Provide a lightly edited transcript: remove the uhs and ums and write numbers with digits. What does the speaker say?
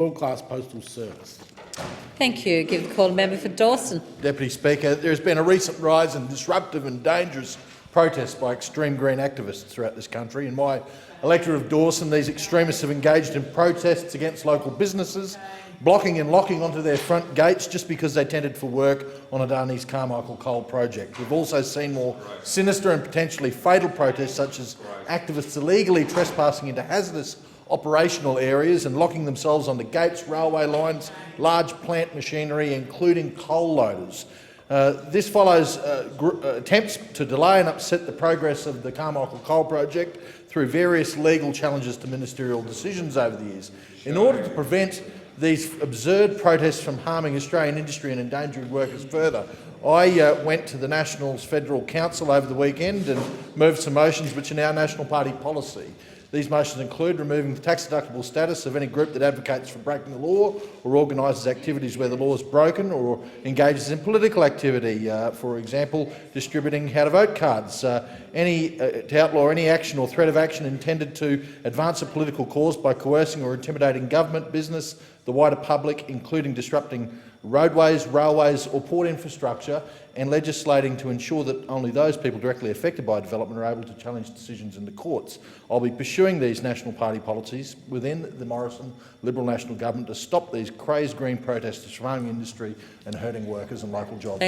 world-class postal service. Thank you. Give the call to member for Dawson. Deputy Speaker, there has been a recent rise in disruptive and dangerous protests by extreme green activists throughout this country. In my electorate of Dawson, these extremists have engaged in protests against local businesses, blocking and locking onto their front gates just because they tended for work on Adani's Carmichael coal project. We've also seen more sinister and potentially fatal protests, such as activists illegally trespassing into hazardous operational areas and locking themselves onto gates, railway lines, large plant machinery, including coal loaders. This follows attempts to delay and upset the progress of the Carmichael coal project through various legal challenges to ministerial decisions over the years. In order to prevent these absurd protests from harming Australian industry and endangering workers further, I went to the Nationals Federal Council over the weekend and moved some motions which are now National Party policy. These motions include removing the tax-deductible status of any group that advocates for breaking the law or organises activities where the law is broken or engages in political activity, for example, distributing how-to-vote cards, to outlaw any action or threat of action intended to advance a political cause by coercing or intimidating government, business, the wider public, including disrupting roadways, railways or port infrastructure, and legislating to ensure that only those people directly affected by development are able to challenge decisions in the courts. I'll be pursuing these National Party policies within the Morrison Liberal National Government to stop these crazed green protesters from harming industry and hurting workers and local jobs.